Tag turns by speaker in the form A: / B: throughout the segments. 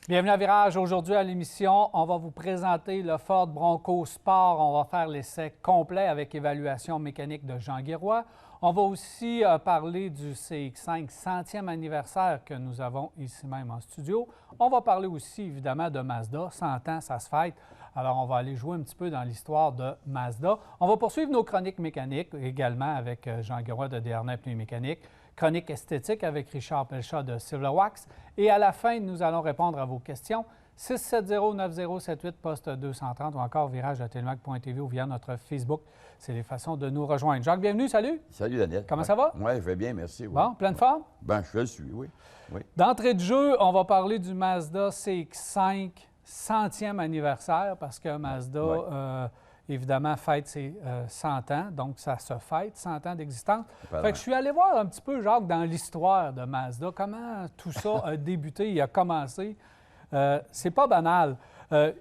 A: Bienvenue à Virage. Aujourd'hui à l'émission, on va vous présenter le Ford Bronco Sport. On va faire l'essai complet avec évaluation mécanique de Jean Guéroy. On va aussi parler du CX5 100e anniversaire que nous avons ici même en studio. On va parler aussi évidemment de Mazda. 100 ans, ça se fête. Alors, on va aller jouer un petit peu dans l'histoire de Mazda. On va poursuivre nos chroniques mécaniques également avec Jean Guéroy de Desharnais Pneus Mécaniques. Chronique esthétique avec Richard Pelchat de Silverwax. Et à la fin, nous allons répondre à vos questions. 670-9078, poste 230 ou encore virage@telemac.tv ou via notre Facebook. C'est les façons de nous rejoindre. Jacques, bienvenue, salut.
B: Salut, Daniel.
A: Comment ça va?
B: Oui, je vais bien, merci. Oui.
A: Bon, pleine forme?
B: Ben, je le suis, oui.
A: D'entrée de jeu, on va parler du Mazda CX-5 100e anniversaire parce que Mazda, évidemment, fête ses 100 ans. Donc, ça se fête, 100 ans d'existence. Fait que je suis allé voir un petit peu, Jacques, dans l'histoire de Mazda, comment tout ça a débuté et a commencé. C'est pas banal.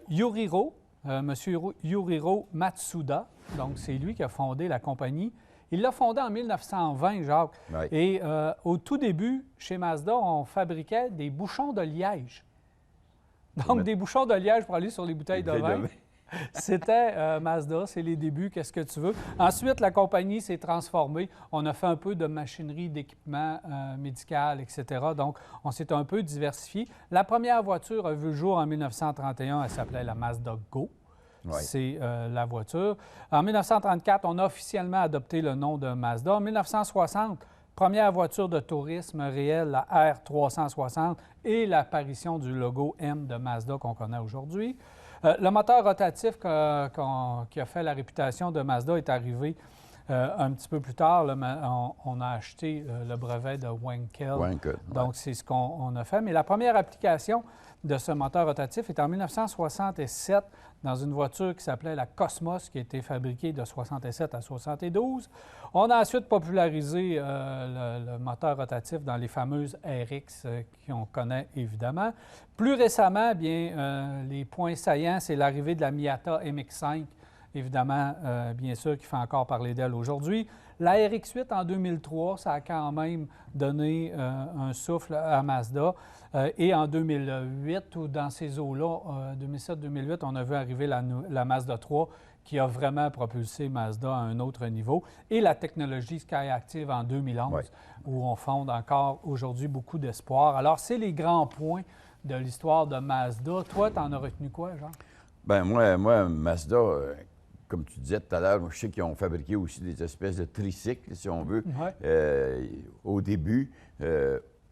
A: Yuriro, Monsieur Yuriro Matsuda, donc c'est lui qui a fondé la compagnie. Il l'a fondée en 1920, Jacques.
B: Oui.
A: Et au tout début, chez Mazda, on fabriquait des bouchons de liège. Donc, des bouchons de liège pour aller sur les bouteilles de vin. C'était Mazda, c'est les débuts, qu'est-ce que tu veux. Ensuite, la compagnie s'est transformée. On a fait un peu de machinerie, d'équipement médical, etc. Donc, on s'est un peu diversifié. La première voiture a vu le jour en 1931. Elle s'appelait la Mazda Go.
B: Oui.
A: C'est la voiture. En 1934, on a officiellement adopté le nom de Mazda. En 1960, première voiture de tourisme réelle, la R360, et l'apparition du logo M de Mazda qu'on connaît aujourd'hui. Le moteur rotatif qui a fait la réputation de Mazda est arrivé un petit peu plus tard. On a acheté le brevet de Wankel. Donc, c'est ce qu'on a fait. Mais la première application de ce moteur rotatif est en 1967 dans une voiture qui s'appelait la Cosmos, qui a été fabriquée de 67 à 72. On a ensuite popularisé le moteur rotatif dans les fameuses RX qu'on connaît évidemment. Plus récemment, bien, les points saillants, c'est l'arrivée de la Miata MX-5, évidemment, bien sûr, qui fait encore parler d'elle aujourd'hui. La RX-8 en 2003, ça a quand même donné un souffle à Mazda. Et en 2008, ou dans ces eaux-là, 2007-2008, on a vu arriver la Mazda 3 qui a vraiment propulsé Mazda à un autre niveau. Et la technologie Skyactiv en 2011, où on fonde encore aujourd'hui beaucoup d'espoir. Alors, c'est les grands points de l'histoire de Mazda. Toi, tu en as retenu quoi, Jean?
B: Bien, moi, Mazda, comme tu disais tout à l'heure, je sais qu'ils ont fabriqué aussi des espèces de tricycles, si on veut, au début.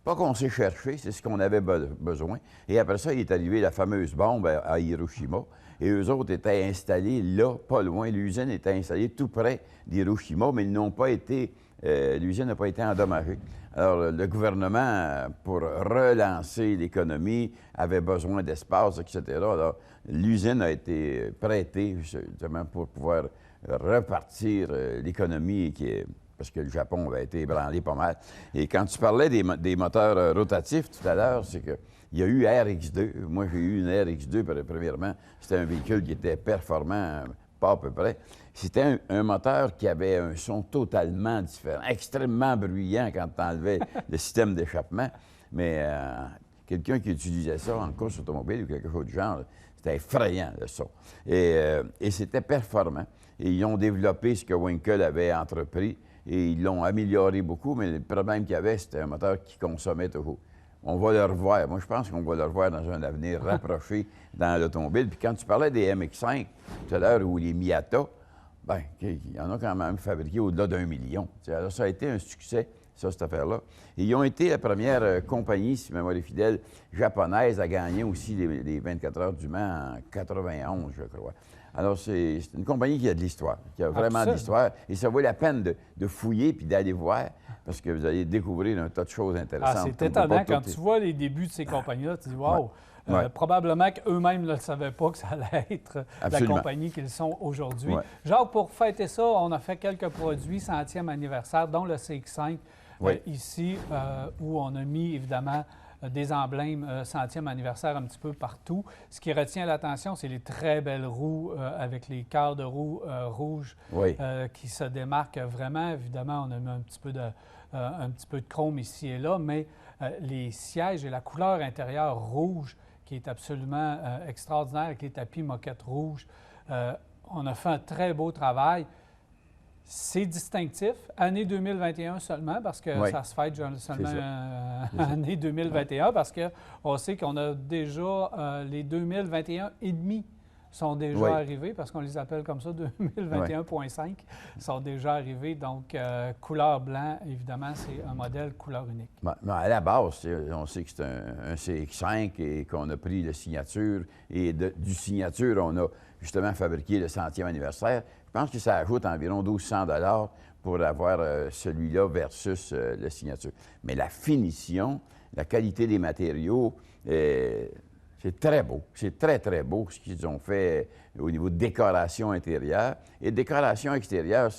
B: Pas qu'on s'est cherché, c'est ce qu'on avait besoin. Et après ça, il est arrivé la fameuse bombe à Hiroshima. Et eux autres étaient installés là, pas loin. L'usine était installée tout près d'Hiroshima, mais ils n'ont pas été... l'usine n'a pas été endommagée. Alors, le gouvernement, pour relancer l'économie, avait besoin d'espace, etc. Alors, l'usine a été prêtée justement pour pouvoir repartir l'économie parce que le Japon avait été ébranlé pas mal. Et quand tu parlais des moteurs rotatifs tout à l'heure, c'est qu'il y a eu RX2. Moi, j'ai eu une RX2, premièrement. C'était un véhicule qui était performant, pas à peu près. C'était un moteur qui avait un son totalement différent, extrêmement bruyant quand tu enlevais le système d'échappement. Mais quelqu'un qui utilisait ça en course automobile ou quelque chose du genre, c'était effrayant, le son. Et c'était performant. Et ils ont développé ce que Wankel avait entrepris et ils l'ont amélioré beaucoup, mais le problème qu'il y avait, c'était un moteur qui consommait toujours. On va le revoir. Moi, je pense qu'on va le revoir dans un avenir rapproché dans l'automobile. Puis quand tu parlais des MX-5 tout à l'heure ou les Miata, bien, il y en a quand même fabriqué au-delà d'1 million. Alors, ça a été un succès, ça, cette affaire-là. Et ils ont été la première compagnie, si ma mémoire est fidèle, japonaise à gagner aussi les 24 heures du Mans en 91, je crois. Alors, c'est une compagnie qui a de l'histoire, qui a vraiment de l'histoire. Et ça vaut la peine de fouiller puis d'aller voir, parce que vous allez découvrir un tas de choses intéressantes.
A: C'est étonnant. Quand tu vois les débuts de ces compagnies-là, tu dis « wow! Probablement qu'eux-mêmes ne le savaient pas que ça allait être la compagnie qu'ils sont aujourd'hui. Jacques, pour fêter ça, on a fait quelques produits 100e anniversaire, dont le CX-5 ici, où on a mis, évidemment, des emblèmes 100e anniversaire un petit peu partout. Ce qui retient l'attention, c'est les très belles roues avec les cœurs de roue rouges qui se démarquent vraiment. Évidemment, on a mis un petit peu de chrome ici et là, mais les sièges et la couleur intérieure rouge qui est absolument extraordinaire avec les tapis moquette rouge. On a fait un très beau travail. C'est distinctif. Année 2021 seulement, parce que ça se fête seulement année 2021, parce qu'on sait qu'on a déjà les 2021 et demi sont déjà arrivés, parce qu'on les appelle comme ça, 2021.5 sont déjà arrivés. Donc, couleur blanc, évidemment, c'est un modèle couleur unique.
B: Mais à la base, on sait que c'est un CX5 et qu'on a pris la signature. Et du signature, on a justement fabriqué le 100e anniversaire. Je pense que ça ajoute environ 1 200 $ pour avoir celui-là versus la signature. Mais la finition, la qualité des matériaux, c'est très beau. C'est très, très beau ce qu'ils ont fait au niveau de décoration intérieure. Et décoration extérieure,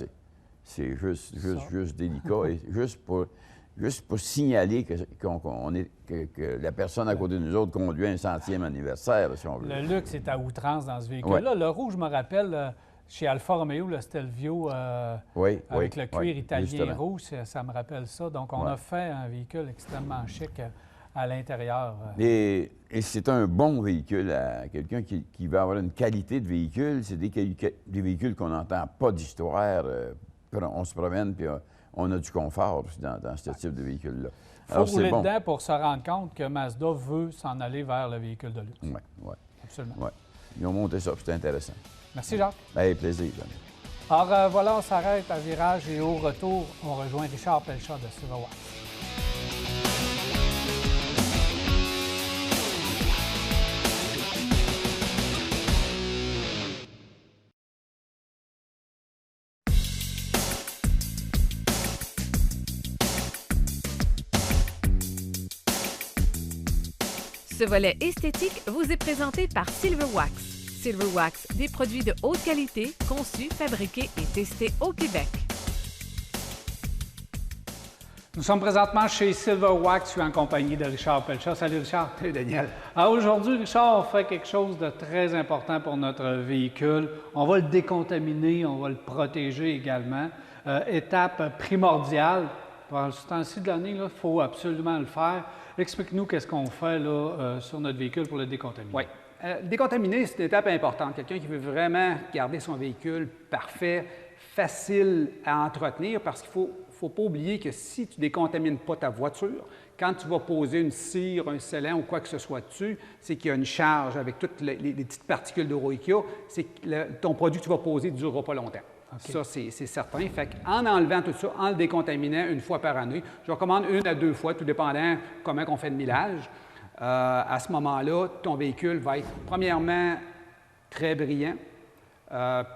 B: c'est juste délicat. Et juste pour signaler que la personne à côté de nous autres conduit un 100e anniversaire, si on veut.
A: Le luxe est à outrance dans ce véhicule-là. Le rouge, je me rappelle, chez Alfa Romeo, le Stelvio, avec le cuir italien
B: justement.
A: Rouge, ça me rappelle ça. Donc, on a fait un véhicule extrêmement chic à l'intérieur.
B: Et c'est un bon véhicule à quelqu'un qui va avoir une qualité de véhicule. C'est des véhicules qu'on n'entend pas d'histoire. On se promène, puis on a du confort dans ce type de véhicule-là.
A: Il faut rouler dedans pour se rendre compte que Mazda veut s'en aller vers le véhicule de luxe.
B: Oui.
A: Absolument.
B: Ouais. Ils ont monté ça, c'était intéressant.
A: Merci, Jacques.
B: Bien, plaisir.
A: Alors, voilà, on s'arrête à virage et au retour, on rejoint Richard Pelchat de Silverwax.
C: Ce volet esthétique vous est présenté par Silverwax. Silverwax, des produits de haute qualité, conçus, fabriqués et testés au Québec.
A: Nous sommes présentement chez Silverwax. Je suis en compagnie de Richard Pelchat. Salut, Richard.
D: Salut, Daniel.
A: Alors aujourd'hui, Richard, on fait quelque chose de très important pour notre véhicule. On va le décontaminer, on va le protéger également. Étape primordiale. Dans ce temps-ci de l'année, il faut absolument le faire. Explique-nous qu'est-ce qu'on fait là, sur notre véhicule pour le décontaminer.
D: Oui. Décontaminer, c'est une étape importante. Quelqu'un qui veut vraiment garder son véhicule parfait, facile à entretenir, parce qu'il ne faut pas oublier que si tu ne décontamines pas ta voiture, quand tu vas poser une cire, un scellant ou quoi que ce soit dessus, c'est qu'il y a une charge avec toutes les petites particules de rouille qu'il y a, c'est que ton produit que tu vas poser ne durera pas longtemps. Okay. Ça, c'est certain. Fait qu'en enlevant tout ça, en le décontaminant une fois par année, je recommande 1 à 2 fois, tout dépendant comment on fait le millage. À ce moment-là, ton véhicule va être, premièrement, très brillant,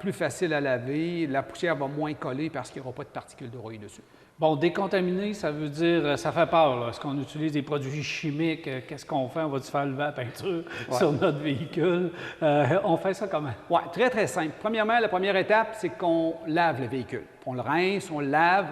D: plus facile à laver, la poussière va moins coller parce qu'il n'y aura pas de particules de rouille dessus.
A: Bon, décontaminer, ça veut dire, ça fait peur. Est-ce qu'on utilise des produits chimiques? Qu'est-ce qu'on fait? On va-tu faire lever la peinture sur notre véhicule? On fait ça comment?
D: Oui, très, très simple. Premièrement, la première étape, c'est qu'on lave le véhicule. On le rince, on le lave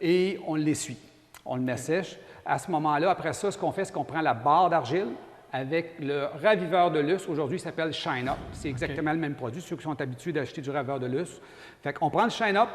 D: et on l'essuie. On le met sèche. À ce moment-là, après ça, ce qu'on fait, c'est qu'on prend la barre d'argile avec le raviveur de lustre. Aujourd'hui, il s'appelle Shine Up. C'est exactement le même produit, ceux qui sont habitués d'acheter du raviveur de lustre. Fait qu'on prend le Shine Up,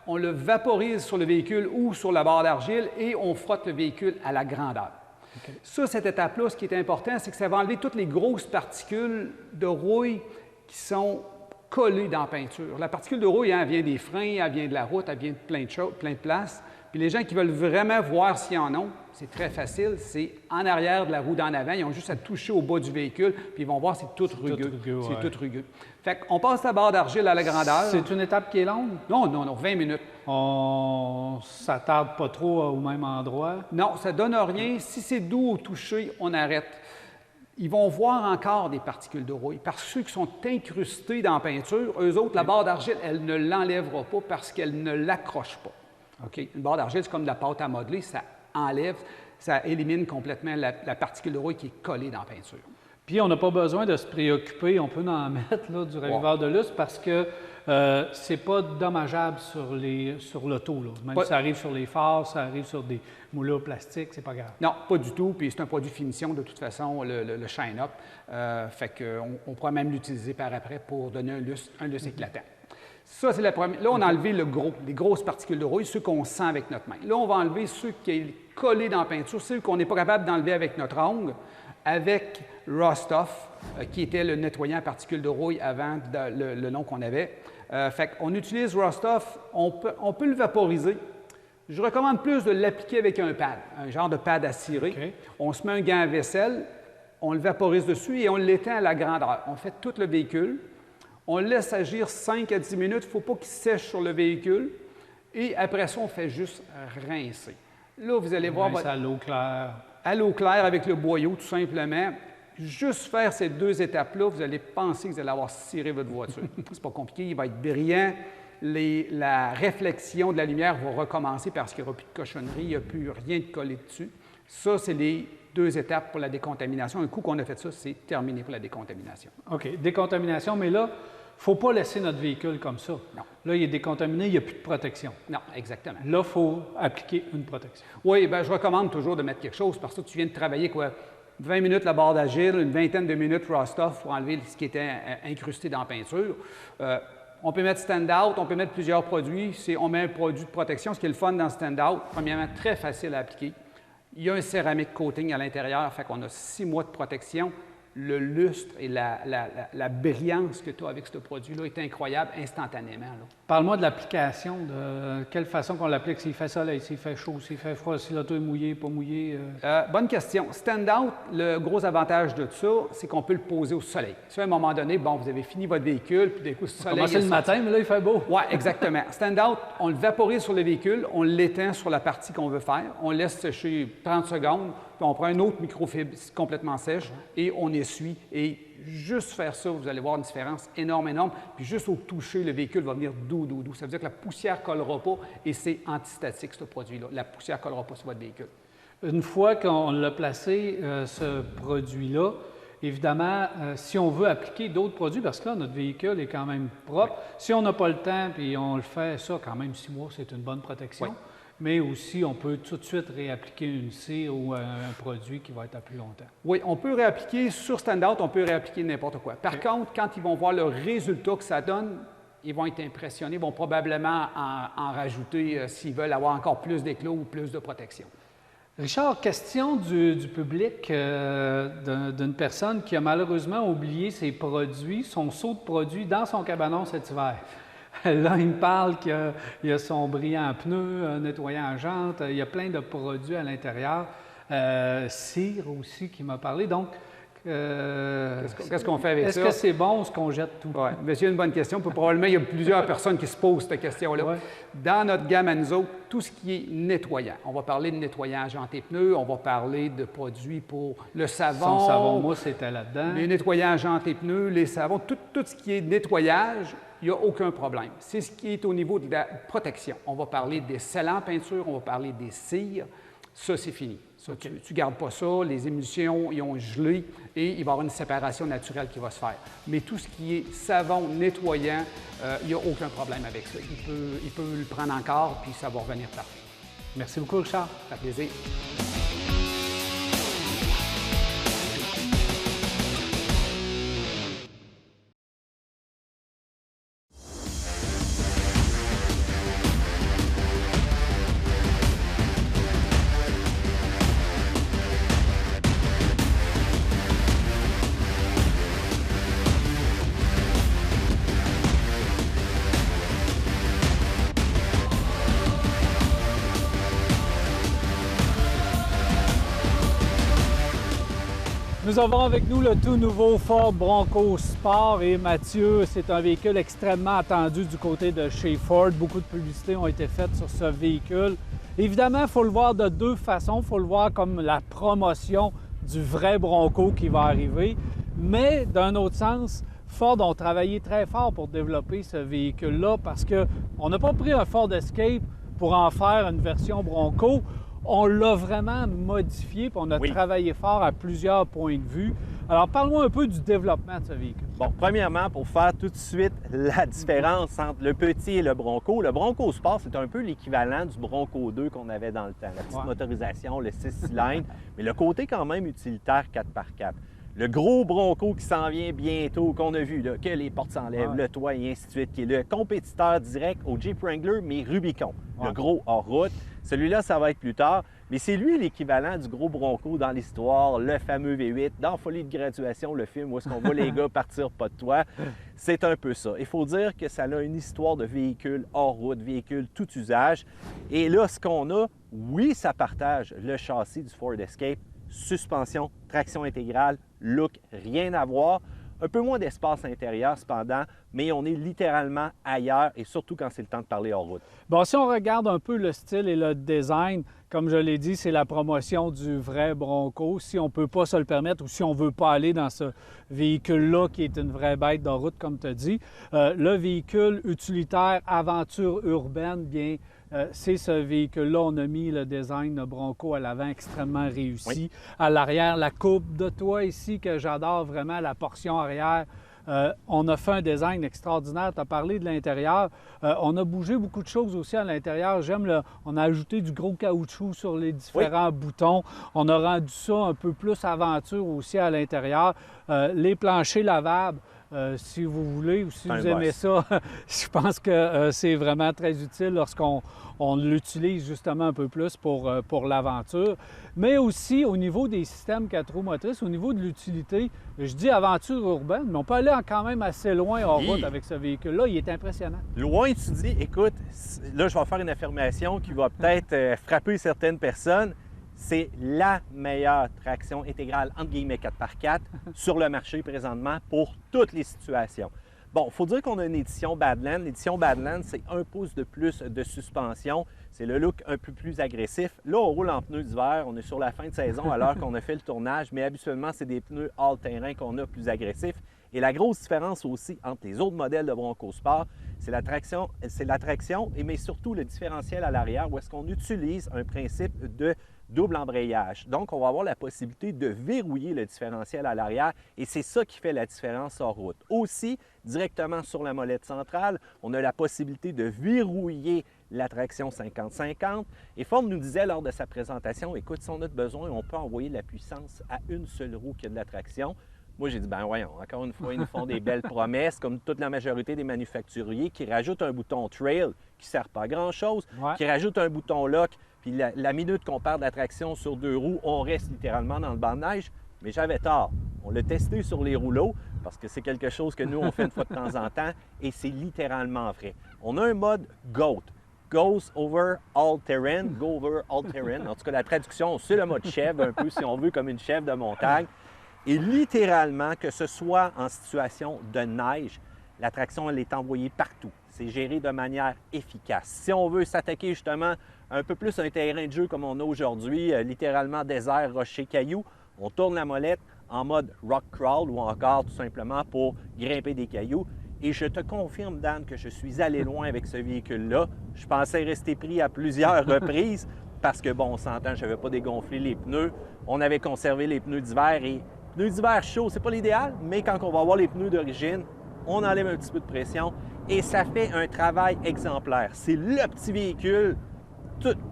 D: on le vaporise sur le véhicule ou sur la barre d'argile et on frotte le véhicule à la grandeur. Okay. Ça, cette étape-là, ce qui est important, c'est que ça va enlever toutes les grosses particules de rouille qui sont collées dans la peinture. La particule de rouille, elle vient des freins, elle vient de la route, elle vient de plein de choses, plein de places. Puis les gens qui veulent vraiment voir s'ils en ont, c'est très facile, c'est en arrière de la roue d'en avant, ils ont juste à toucher au bas du véhicule, puis ils vont voir c'est tout rugueux. C'est tout rugueux. Fait qu'on passe la barre d'argile à la grandeur.
A: C'est une étape qui est longue?
D: Non, 20 minutes.
A: On s'attarde pas trop au même endroit?
D: Non, ça donne rien. Si c'est doux au toucher, on arrête. Ils vont voir encore des particules de rouille. Parce que ceux qui sont incrustés dans la peinture, eux autres, la barre d'argile, elle ne l'enlèvera pas parce qu'elle ne l'accroche pas. Okay. Une barre d'argile, c'est comme de la pâte à modeler, ça enlève, ça élimine complètement la particule de rouille qui est collée dans la peinture.
A: Puis, on n'a pas besoin de se préoccuper, on peut en mettre là, du raviveur de lustre parce que c'est pas dommageable sur l'auto. Même si ça arrive sur les phares, ça arrive sur des moulures plastiques, c'est pas grave.
D: Non, pas du tout. Puis c'est un produit finition de toute façon, le Shine Up. Fait qu'on pourra même l'utiliser par après pour donner un lustre éclatant. Ça, c'est la première. Là, on a enlevé les grosses particules de rouille, ceux qu'on sent avec notre main. Là, on va enlever ceux qui sont collés dans la peinture, ceux qu'on n'est pas capable d'enlever avec notre ongle, avec Rostov, qui était le nettoyant à particules de rouille avant le nom qu'on avait. Fait qu'on utilise Rostov, on peut le vaporiser. Je recommande plus de l'appliquer avec un pad, un genre de pad à cirer. Okay. On se met un gant à vaisselle, on le vaporise dessus et on l'éteint à la grandeur. On fait tout le véhicule. On le laisse agir 5 à 10 minutes. Il ne faut pas qu'il sèche sur le véhicule. Et après ça, on fait juste rincer. Là, vous allez voir...
A: à l'eau claire.
D: À l'eau claire avec le boyau, tout simplement. Juste faire ces 2 étapes-là, vous allez penser que vous allez avoir ciré votre voiture. C'est pas compliqué, il va être brillant. La réflexion de la lumière va recommencer parce qu'il n'y aura plus de cochonnerie, il n'y a plus rien de collé dessus. Ça, c'est les 2 étapes pour la décontamination. Un coup qu'on a fait ça, c'est terminé pour la décontamination.
A: OK. Décontamination, mais là, il ne faut pas laisser notre véhicule comme ça.
D: Non.
A: Là, il est décontaminé, il n'y a plus de protection.
D: Non, exactement.
A: Là, il faut appliquer une protection.
D: Oui, bien, je recommande toujours de mettre quelque chose parce que tu viens de travailler, 20 minutes la barre d'agile, une vingtaine de minutes Rostov pour enlever ce qui était incrusté dans la peinture. On peut mettre stand-out, on peut mettre plusieurs produits. On met un produit de protection. Ce qui est le fun dans stand-out, premièrement, très facile à appliquer. Il y a un céramique coating à l'intérieur, fait qu'on a 6 mois de protection. Le lustre et la brillance que tu as avec ce produit-là est incroyable instantanément.
A: Parle-moi de l'application, de quelle façon qu'on l'applique, s'il fait soleil, s'il fait chaud, s'il fait froid, si l'auto est mouillée, pas mouillée.
D: Bonne question. Stand-out, le gros avantage de ça, c'est qu'on peut le poser au soleil. Si à un moment donné, bon, vous avez fini votre véhicule, puis d'un coup, ce soleil...
A: Commencez le matin, mais là, il fait beau.
D: Oui, exactement. Stand-out, on le vaporise sur le véhicule, on l'éteint sur la partie qu'on veut faire, on laisse sécher 30 secondes, puis on prend un autre microfibre complètement sèche et on essuie. Et juste faire ça, vous allez voir une différence énorme. Puis juste au toucher, le véhicule va venir doux. Ça veut dire que la poussière ne collera pas et c'est antistatique, ce produit-là. La poussière ne collera pas sur votre véhicule.
A: Une fois qu'on l'a placé, ce produit-là, évidemment, si on veut appliquer d'autres produits, parce que là, notre véhicule est quand même propre, si on n'a pas le temps puis on le fait, ça, quand même 6 mois, c'est une bonne protection.
D: Oui.
A: Mais aussi, on peut tout de suite réappliquer une cire ou un produit qui va être à plus longtemps.
D: Oui, on peut réappliquer sur stand-out, on peut réappliquer n'importe quoi. Par contre, quand ils vont voir le résultat que ça donne, ils vont être impressionnés, ils vont probablement en rajouter s'ils veulent avoir encore plus d'éclat ou plus de protection.
A: Richard, question du public, d'une personne qui a malheureusement oublié ses produits, son seau de produits dans son cabanon cet hiver. Là, il me parle qu'il y a son brillant à pneus, un nettoyant à jantes, il y a plein de produits à l'intérieur. Cire aussi qui m'a parlé. Donc,
D: qu'est-ce qu'on fait avec ça?
A: Est-ce que c'est bon ou est-ce qu'on jette tout?
D: Oui, monsieur, une bonne question. Probablement, il y a plusieurs personnes qui se posent cette question-là.
A: Ouais.
D: Dans notre gamme à nous autres, tout ce qui est nettoyant. On va parler de nettoyant à jantes et pneus, on va parler de produits pour le savon.
A: Son savon mousse c'était là-dedans.
D: Les nettoyants à jantes et pneus, les savons, tout ce qui est nettoyage, il n'y a aucun problème. C'est ce qui est au niveau de la protection. On va parler des scellants peinture, on va parler des cires. Ça, c'est fini. Ça, okay. Tu ne gardes pas ça, les émulsions, ils ont gelé et il va y avoir une séparation naturelle qui va se faire. Mais tout ce qui est savon, nettoyant, il n'y a aucun problème avec ça. Il peut le prendre encore, puis ça va revenir parfait.
A: Merci beaucoup, Richard.
D: Ça fait plaisir.
A: Nous avons avec nous le tout nouveau Ford Bronco Sport et Mathieu, c'est un véhicule extrêmement attendu du côté de chez Ford. Beaucoup de publicités ont été faites sur ce véhicule. Évidemment, il faut le voir de 2 façons. Il faut le voir comme la promotion du vrai Bronco qui va arriver. Mais d'un autre sens, Ford ont travaillé très fort pour développer ce véhicule-là parce qu'on n'a pas pris un Ford Escape pour en faire une version Bronco. On l'a vraiment modifié, puis on a travaillé fort à plusieurs points de vue. Alors, parle-moi un peu du développement de ce véhicule.
E: Bon, premièrement, pour faire tout de suite la différence entre le petit et le Bronco Sport, c'est un peu l'équivalent du Bronco 2 qu'on avait dans le temps. La petite motorisation, le 6 cylindres, mais le côté quand même utilitaire 4x4. Le gros Bronco qui s'en vient bientôt, qu'on a vu, là, que les portes s'enlèvent, le toit et ainsi de suite, qui est le compétiteur direct au Jeep Wrangler, mais Rubicon, le gros hors-route. Celui-là, ça va être plus tard. Mais c'est lui l'équivalent du gros Bronco dans l'histoire, le fameux V8, dans Folie de graduation, le film où est-ce qu'on voit les gars partir pas de toit. C'est un peu ça. Il faut dire que ça a une histoire de véhicule hors route, véhicule tout usage. Et là, ce qu'on a, oui, ça partage le châssis du Ford Escape, suspension, traction intégrale, look, rien à voir. Un peu moins d'espace intérieur cependant, mais on est littéralement ailleurs et surtout quand c'est le temps de parler hors route.
A: Bon, si on regarde un peu le style et le design, comme je l'ai dit, c'est la promotion du vrai Bronco. Si on ne peut pas se le permettre ou si on ne veut pas aller dans ce véhicule-là qui est une vraie bête de route, comme tu as dit, le véhicule utilitaire aventure urbaine, bien, c'est ce véhicule-là. On a mis le design de Bronco à l'avant extrêmement réussi.
E: Oui.
A: À l'arrière, la coupe de toit ici que j'adore vraiment, la portion arrière. On a fait un design extraordinaire. Tu as parlé de l'intérieur. On a bougé beaucoup de choses aussi à l'intérieur. On a ajouté du gros caoutchouc sur les différents boutons. On a rendu ça un peu plus aventure aussi à l'intérieur. Les planchers lavables. Si vous voulez ou si vous aimez ça, je pense que c'est vraiment très utile lorsqu'on l'utilise justement un peu plus pour l'aventure. Mais aussi au niveau des systèmes 4 roues motrices, au niveau de l'utilité, je dis aventure urbaine, mais on peut aller quand même assez loin en route avec ce véhicule-là. Il est impressionnant.
E: Loin, tu dis, écoute, là, je vais faire une affirmation qui va peut-être frapper certaines personnes. C'est la meilleure traction intégrale, entre guillemets 4x4, sur le marché présentement pour toutes les situations. Bon, il faut dire qu'on a une édition Badland. L'édition Badland, c'est 1 pouce de plus de suspension. C'est le look un peu plus agressif. Là, on roule en pneus d'hiver. On est sur la fin de saison alors qu'on a fait le tournage, mais habituellement, c'est des pneus all-terrain qu'on a plus agressifs. Et la grosse différence aussi entre les autres modèles de Bronco Sport, c'est la traction, mais surtout le différentiel à l'arrière où est-ce qu'on utilise un principe de double embrayage. Donc, on va avoir la possibilité de verrouiller le différentiel à l'arrière et c'est ça qui fait la différence hors route. Aussi, directement sur la molette centrale, on a la possibilité de verrouiller la traction 50-50. Et Ford nous disait lors de sa présentation, écoute, si on a besoin, on peut envoyer de la puissance à une seule roue qui a de la traction. Moi, j'ai dit, ben voyons, encore une fois, ils nous font des belles promesses, comme toute la majorité des manufacturiers, qui rajoutent un bouton Trail qui ne sert pas à grand-chose, qui rajoutent un bouton Lock, puis la minute qu'on perd de la traction sur 2 roues, on reste littéralement dans le banc de neige. Mais j'avais tort. On l'a testé sur les rouleaux, parce que c'est quelque chose que nous, on fait une fois de temps en temps, et c'est littéralement vrai. On a un mode GOAT. Goes over all terrain, go over all terrain. En tout cas, la traduction, c'est le mode chèvre, un peu, si on veut, comme une chèvre de montagne. Et littéralement, que ce soit en situation de neige, la traction, elle est envoyée partout. C'est géré de manière efficace. Si on veut s'attaquer justement un peu plus à un terrain de jeu comme on a aujourd'hui, littéralement désert, rocher, cailloux, on tourne la molette en mode rock crawl ou encore tout simplement pour grimper des cailloux. Et je te confirme, Dan, que je suis allé loin avec ce véhicule-là. Je pensais rester pris à plusieurs reprises parce que, bon, on s'entend, je n'avais pas dégonflé les pneus. On avait conservé les pneus d'hiver et pneus d'hiver chauds, c'est pas l'idéal, mais quand on va avoir les pneus d'origine, on enlève un petit peu de pression et ça fait un travail exemplaire. C'est le petit véhicule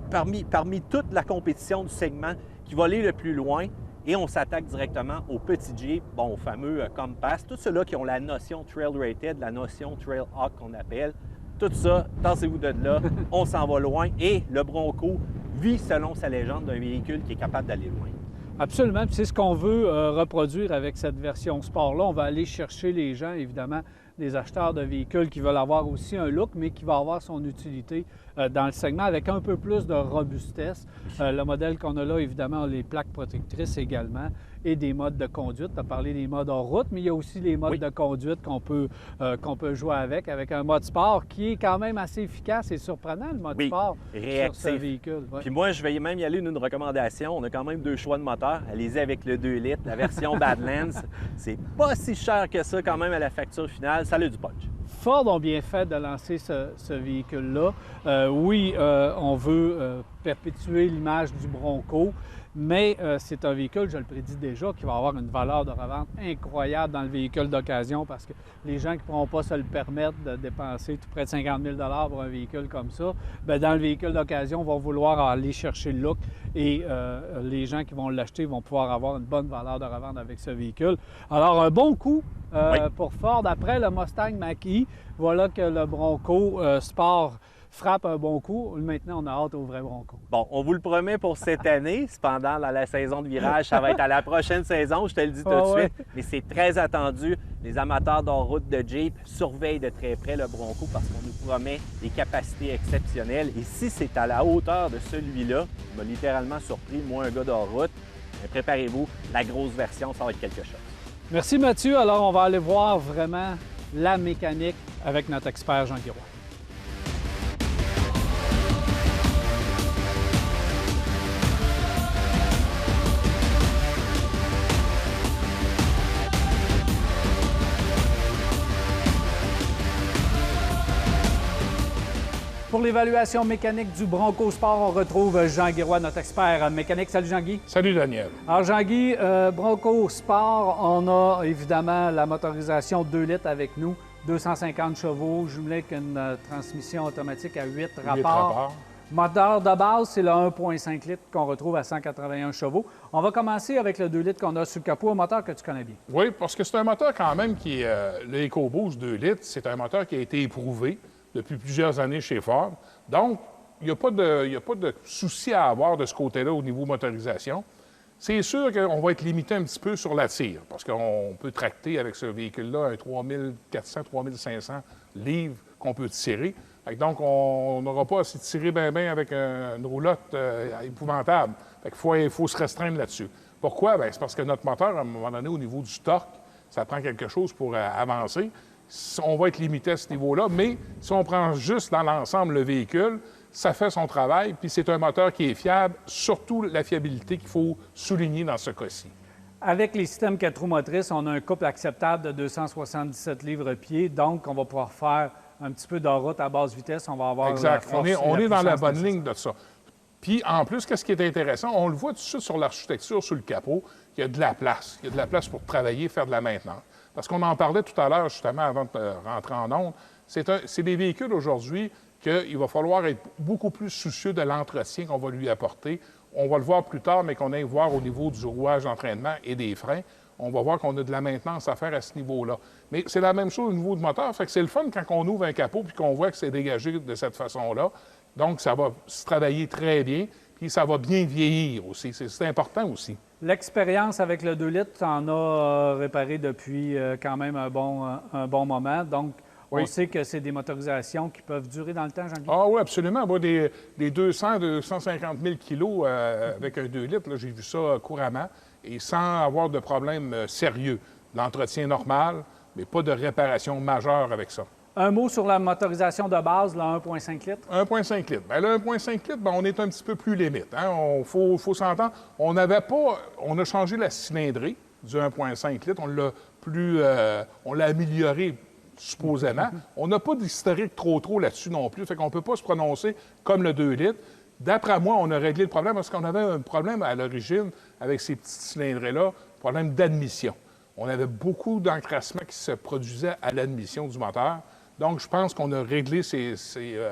E: parmi toute la compétition du segment qui va aller le plus loin. Et on s'attaque directement aux petits Jeep, bon, aux fameux Compass, tous ceux-là qui ont la notion Trail Rated, la notion Trail Hawk qu'on appelle. Tout ça, tassez-vous de là, on s'en va loin et le Bronco vit selon sa légende d'un véhicule qui est capable d'aller loin.
A: Absolument, puis c'est ce qu'on veut reproduire avec cette version sport-là. On va aller chercher les gens, évidemment, des acheteurs de véhicules qui veulent avoir aussi un look, mais qui va avoir son utilité dans le segment avec un peu plus de robustesse. Le modèle qu'on a là, évidemment, a les plaques protectrices également et des modes de conduite. Tu as parlé des modes hors route, mais il y a aussi les modes de conduite qu'on peut jouer avec un mode sport qui est quand même assez efficace et surprenant, le mode sport sur ce véhicule.
E: Puis moi, je vais même y aller d'une recommandation. On a quand même 2 choix de moteur. Allez-y avec le 2 litres, la version Badlands. C'est pas si cher que ça quand même à la facture finale. Ça a du punch.
A: Ford ont bien fait de lancer ce véhicule-là. On veut perpétuer l'image du Bronco, mais c'est un véhicule, je le prédis déjà, qui va avoir une valeur de revente incroyable dans le véhicule d'occasion parce que les gens qui ne pourront pas se le permettre de dépenser tout près de 50 000 $ pour un véhicule comme ça, bien, dans le véhicule d'occasion, vont vouloir aller chercher le look et les gens qui vont l'acheter vont pouvoir avoir une bonne valeur de revente avec ce véhicule. Alors, un bon coup pour Ford. Après le Mustang Mach-E, voilà que le Bronco Sport frappe un bon coup. Maintenant, on a hâte au vrai Bronco.
E: Bon, on vous le promet pour cette année. Cependant, dans la saison de virage, ça va être à la prochaine saison, je te le dis tout de suite. Mais c'est très attendu. Les amateurs d'en-route de Jeep surveillent de très près le Bronco parce qu'on nous promet des capacités exceptionnelles. Et si c'est à la hauteur de celui-là, il m'a littéralement surpris, moi, un gars d'en-route, préparez-vous, la grosse version, ça va être quelque chose.
A: Merci Mathieu. Alors, on va aller voir vraiment la mécanique avec notre expert Jean Guiroy. Pour l'évaluation mécanique du Bronco Sport, on retrouve Jean Guiroy, notre expert mécanique. Salut Jean-Guy.
F: Salut Daniel.
A: Alors Jean-Guy, Bronco Sport, on a évidemment la motorisation 2 litres avec nous, 250 chevaux, jumelé avec une transmission automatique à 8 rapports. Moteur de base, c'est le 1,5 litres qu'on retrouve à 181 chevaux. On va commencer avec le 2 litres qu'on a sur le capot, un moteur que tu connais bien.
F: Oui, parce que c'est un moteur quand même qui est... le EcoBoost 2 litres, c'est un moteur qui a été éprouvé depuis plusieurs années chez Ford. Donc, il n'y a pas de souci à avoir de ce côté-là au niveau motorisation. C'est sûr qu'on va être limité un petit peu sur la tire, parce qu'on peut tracter avec ce véhicule-là un 3400-3500 livres qu'on peut tirer. Donc, on n'aura pas à s'y tirer bien avec une roulotte épouvantable. Il faut se restreindre là-dessus. Pourquoi? Bien, c'est parce que notre moteur, à un moment donné, au niveau du torque, ça prend quelque chose pour avancer. On va être limité à ce niveau-là, mais si on prend juste dans l'ensemble le véhicule, ça fait son travail, puis c'est un moteur qui est fiable, surtout la fiabilité qu'il faut souligner dans ce cas-ci.
A: Avec les systèmes 4 roues motrices, on a un couple acceptable de 277 livres-pieds, donc on va pouvoir faire un petit peu de route à basse vitesse, on va avoir
F: exact.
A: La force
F: on est dans la bonne
A: nécessaire.
F: ligne de ça. Puis en plus, qu'est-ce qui est intéressant, on le voit tout de suite sur l'architecture, sur le capot, qu'il y a de la place. Il y a de la place pour travailler, faire de la maintenance. Parce qu'on en parlait tout à l'heure, justement, avant de rentrer en onde, c'est des véhicules aujourd'hui qu'il va falloir être beaucoup plus soucieux de l'entretien qu'on va lui apporter. On va le voir plus tard, mais qu'on aille voir au niveau du rouage d'entraînement et des freins. On va voir qu'on a de la maintenance à faire à ce niveau-là. Mais c'est la même chose au niveau du moteur. Fait que c'est le fun quand on ouvre un capot puis qu'on voit que c'est dégagé de cette façon-là. Donc, ça va se travailler très bien, puis ça va bien vieillir aussi. C'est important aussi.
A: L'expérience avec le 2 litres, tu en as réparé depuis quand même un bon moment. Donc,
F: oui.
A: On sait que c'est des motorisations qui peuvent durer dans le temps, Jean-Guy.
F: Ah oui, absolument. Moi, des 200-250 000 kilos avec un 2 litres, j'ai vu ça couramment et sans avoir de problème sérieux. L'entretien normal, mais pas de réparation majeure avec ça.
A: Un mot sur la motorisation de base, le 1,5 litres.
F: 1,5 litres. Bien, le 1,5 litres, on est un petit peu plus limite. Il faut s'entendre. On a changé la cylindrée du 1,5 litres. On l'a amélioré supposément. On n'a pas d'historique trop là-dessus non plus. Fait qu'on ne peut pas se prononcer comme le 2 litres. D'après moi, on a réglé le problème parce qu'on avait un problème à l'origine avec ces petites cylindrées-là, problème d'admission. On avait beaucoup d'encrassement qui se produisait à l'admission du moteur. Donc, je pense qu'on a réglé ces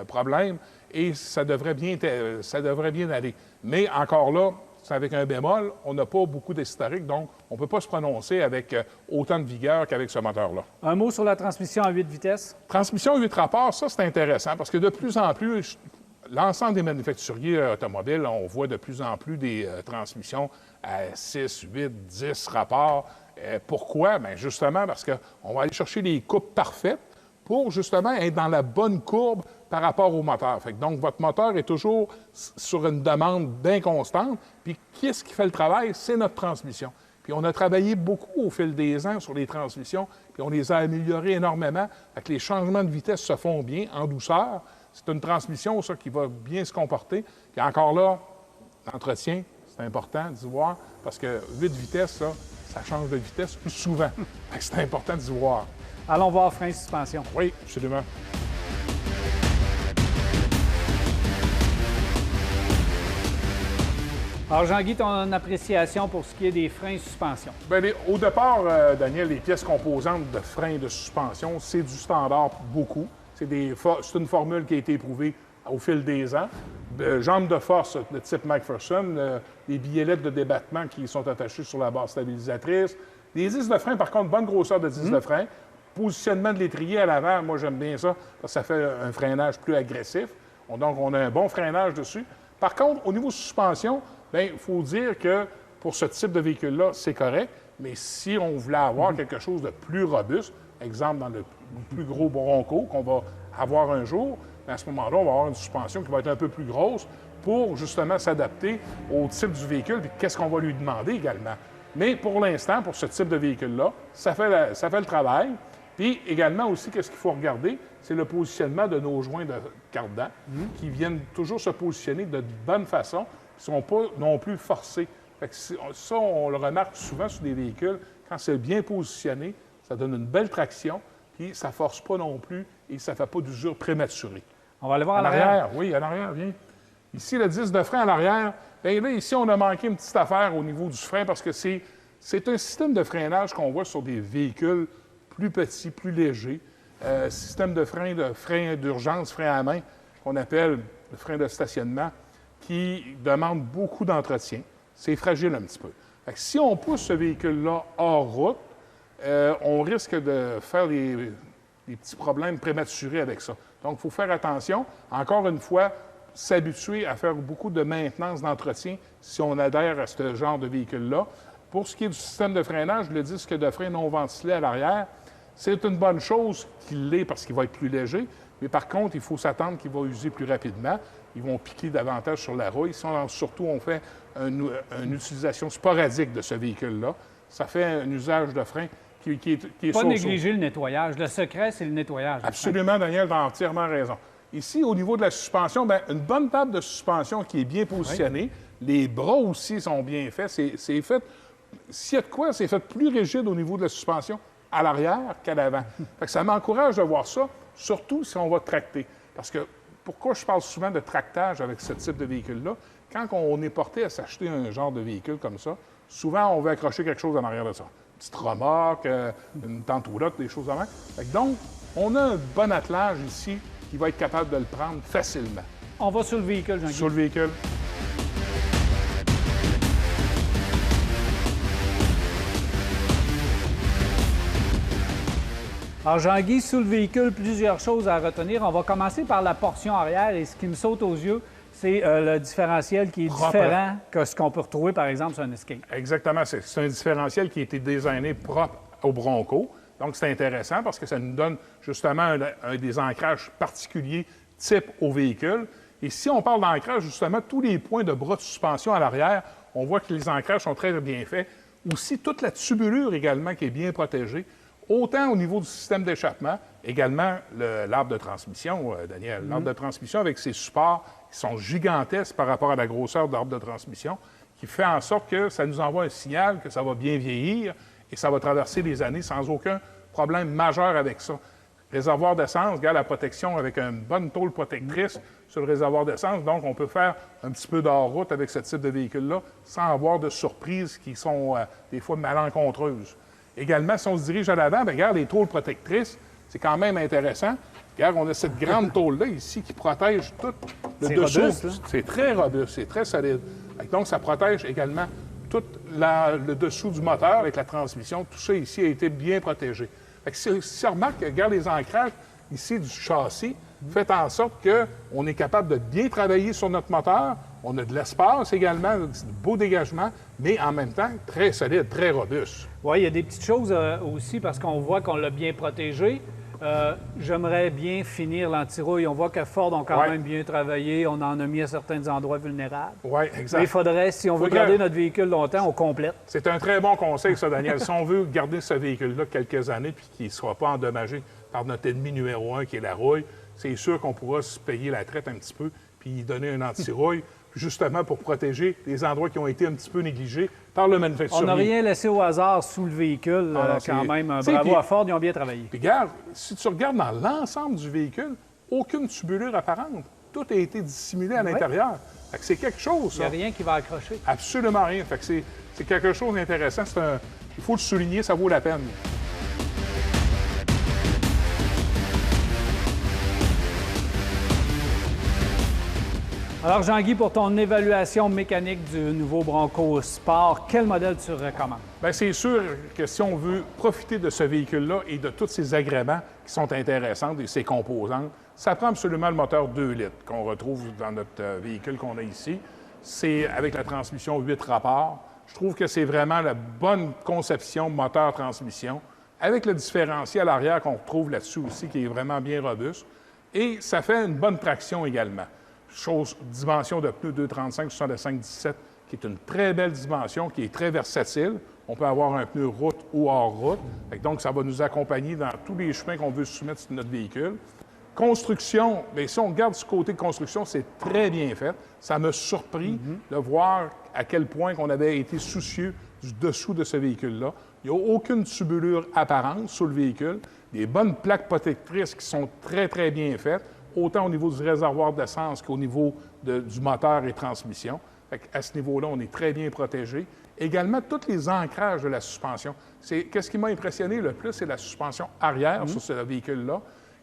F: problèmes et ça devrait bien aller. Mais encore là, c'est avec un bémol, on n'a pas beaucoup d'historique, donc on ne peut pas se prononcer avec autant de vigueur qu'avec ce moteur-là.
A: Un mot sur la transmission à 8 vitesses.
F: Transmission 8 rapports, ça, c'est intéressant parce que de plus en plus, l'ensemble des manufacturiers automobiles, on voit de plus en plus des transmissions à 6, 8, 10 rapports. Pourquoi? Bien, justement parce qu'on va aller chercher les coupes parfaites pour justement être dans la bonne courbe par rapport au moteur. Donc, votre moteur est toujours sur une demande bien constante. Puis, qu'est-ce qui fait le travail? C'est notre transmission. Puis, on a travaillé beaucoup au fil des ans sur les transmissions, puis on les a améliorées énormément. Fait que les changements de vitesse se font bien, en douceur. C'est une transmission, ça, qui va bien se comporter. Puis encore là, l'entretien, c'est important d'y voir, parce que 8 vitesses, ça change de vitesse plus souvent. Fait que c'est important d'y voir.
A: Allons voir frein suspension.
F: Oui, absolument.
A: Alors, Jean-Guy, ton appréciation pour ce qui est des freins suspension?
F: Bien, au départ, Daniel, les pièces composantes de freins de suspension, c'est du standard beaucoup. C'est une formule qui a été éprouvée au fil des ans. Jambes de force de type McPherson, des billets de débattement qui sont attachés sur la barre stabilisatrice. Des disques de frein, par contre, bonne grosseur de disques de frein. Positionnement de l'étrier à l'avant, moi, j'aime bien ça, parce que ça fait un freinage plus agressif. Donc, on a un bon freinage dessus. Par contre, au niveau suspension, bien, il faut dire que pour ce type de véhicule-là, c'est correct. Mais si on voulait avoir quelque chose de plus robuste, exemple dans le plus gros Bronco qu'on va avoir un jour, bien, à ce moment-là, on va avoir une suspension qui va être un peu plus grosse pour justement s'adapter au type du véhicule et qu'est-ce qu'on va lui demander également. Mais pour l'instant, pour ce type de véhicule-là, ça fait le travail. Puis également aussi, qu'est-ce qu'il faut regarder, c'est le positionnement de nos joints de cardan qui viennent toujours se positionner de bonne façon, qui ne sont pas non plus forcés. Fait que ça, on le remarque souvent sur des véhicules. Quand c'est bien positionné, ça donne une belle traction, puis ça ne force pas non plus et ça ne fait pas d'usure prématurée.
A: On va aller voir
F: à l'arrière. Oui, à l'arrière, viens. Ici, le disque de frein à l'arrière. Bien là, ici, on a manqué une petite affaire au niveau du frein parce que c'est un système de freinage qu'on voit sur des véhicules plus petits, plus légers. Système de frein d'urgence, frein à main, qu'on appelle le frein de stationnement, qui demande beaucoup d'entretien. C'est fragile un petit peu. Fait que si on pousse ce véhicule-là hors route, on risque de faire des petits problèmes prématurés avec ça. Donc, il faut faire attention. Encore une fois, s'habituer à faire beaucoup de maintenance d'entretien si on adhère à ce genre de véhicule-là. Pour ce qui est du système de freinage, le disque de frein non ventilé à l'arrière, c'est une bonne chose qu'il l'est parce qu'il va être plus léger, mais par contre, il faut s'attendre qu'il va user plus rapidement. Ils vont piquer davantage sur la rouille. Surtout, on fait une utilisation sporadique de ce véhicule-là. Ça fait un usage de frein qui est
A: pas négliger le nettoyage. Le secret, c'est le nettoyage.
F: Absolument, Daniel, tu as entièrement raison. Ici, au niveau de la suspension, bien, une bonne table de suspension qui est bien positionnée. Oui. Les bras aussi sont bien faits. C'est fait, s'il y a de quoi, c'est fait plus rigide au niveau de la suspension à l'arrière qu'à l'avant. Ça m'encourage de voir ça, surtout si on va tracter. Parce que pourquoi je parle souvent de tractage avec ce type de véhicule-là? Quand on est porté à s'acheter un genre de véhicule comme ça, souvent, on veut accrocher quelque chose en arrière de ça. Une petite remorque, une tente roulotte, des choses comme ça. Donc, on a un bon attelage ici qui va être capable de le prendre facilement.
A: On va sur le véhicule, Jean-Guy.
F: Sur le véhicule.
A: Alors, Jean-Guy, sous le véhicule, plusieurs choses à retenir. On va commencer par la portion arrière et ce qui me saute aux yeux, c'est le différentiel qui est différent que ce qu'on peut retrouver, par exemple, sur un Escape.
F: Exactement. C'est un différentiel qui a été designé propre au Bronco. Donc, c'est intéressant parce que ça nous donne justement un des ancrages particuliers type au véhicule. Et si on parle d'ancrage, justement, tous les points de bras de suspension à l'arrière, on voit que les ancrages sont très bien faits. Aussi, toute la tubulure également qui est bien protégée. Autant au niveau du système d'échappement, également l'arbre de transmission, Daniel. L'arbre de transmission avec ses supports qui sont gigantesques par rapport à la grosseur de l'arbre de transmission, qui fait en sorte que ça nous envoie un signal que ça va bien vieillir et ça va traverser les années sans aucun problème majeur avec ça. Réservoir d'essence, regarde la protection avec une bonne tôle protectrice sur le réservoir d'essence. Donc, on peut faire un petit peu d'hors-route avec ce type de véhicule-là sans avoir de surprises qui sont des fois malencontreuses. Également, si on se dirige à l'avant, bien, regarde les tôles protectrices, c'est quand même intéressant. Regarde, on a cette grande tôle-là ici qui protège tout le dessous. Robuste, c'est très robuste, c'est très solide. Donc, ça protège également tout le dessous du moteur avec la transmission. Tout ça ici a été bien protégé. Fait que si on remarque, regarde les ancrages ici du châssis, fait en sorte qu'on est capable de bien travailler sur notre moteur. On a de l'espace également, de beaux dégagements, mais en même temps, très solide, très robuste.
A: Oui, il y a des petites choses aussi parce qu'on voit qu'on l'a bien protégé. J'aimerais bien finir l'antirouille. On voit que Ford ont quand même bien travaillé. On en a mis à certains endroits vulnérables.
F: Oui, exact.
A: Mais il faudrait, si on veut garder notre véhicule longtemps, on complète.
F: C'est un très bon conseil, ça, Daniel. Si on veut garder ce véhicule-là quelques années puis qu'il ne sera pas endommagé par notre ennemi numéro 1 qui est la rouille, c'est sûr qu'on pourra se payer la traite un petit peu puis donner un anti-rouille, justement pour protéger les endroits qui ont été un petit peu négligés par le manufacturier.
A: On n'a rien laissé au hasard sous le véhicule, quand même. Bravo à Ford, ils ont bien travaillé.
F: Puis regarde, si tu regardes dans l'ensemble du véhicule, aucune tubulure apparente. Tout a été dissimulé à l'intérieur. Fait que c'est quelque chose, ça.
A: Il n'y a rien qui va accrocher.
F: Absolument rien. Fait que c'est quelque chose d'intéressant. Il faut le souligner, ça vaut la peine.
A: Alors, Jean-Guy, pour ton évaluation mécanique du nouveau Bronco Sport, quel modèle tu recommandes?
F: Bien, c'est sûr que si on veut profiter de ce véhicule-là et de tous ses agréments qui sont intéressants et ses composantes, ça prend absolument le moteur 2 litres qu'on retrouve dans notre véhicule qu'on a ici. C'est avec la transmission 8 rapports. Je trouve que c'est vraiment la bonne conception moteur-transmission, avec le différentiel arrière qu'on retrouve là-dessus aussi, qui est vraiment bien robuste. Et ça fait une bonne traction également. Dimension de pneu 235 65-17, qui est une très belle dimension, qui est très versatile. On peut avoir un pneu route ou hors route. Donc, ça va nous accompagner dans tous les chemins qu'on veut soumettre sur notre véhicule. Construction, bien, si on regarde ce côté de construction, c'est très bien fait. Ça m'a surpris de voir à quel point on avait été soucieux du dessous de ce véhicule-là. Il n'y a aucune tubulure apparente sur le véhicule. Des bonnes plaques protectrices qui sont très, très bien faites, autant au niveau du réservoir d'essence qu'au niveau du moteur et transmission. À ce niveau-là, on est très bien protégé. Également, tous les ancrages de la suspension. Qu'est-ce qui m'a impressionné le plus, c'est la suspension arrière sur ce véhicule-là,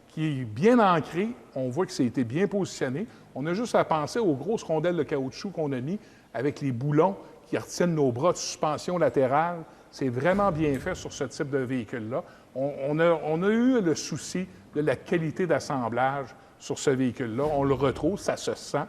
F: qui est bien ancré. On voit que ça a été bien positionné. On a juste à penser aux grosses rondelles de caoutchouc qu'on a mis avec les boulons qui retiennent nos bras de suspension latérale. C'est vraiment bien fait sur ce type de véhicule-là. On a eu le souci de la qualité d'assemblage sur ce véhicule-là. On le retrouve, ça se sent.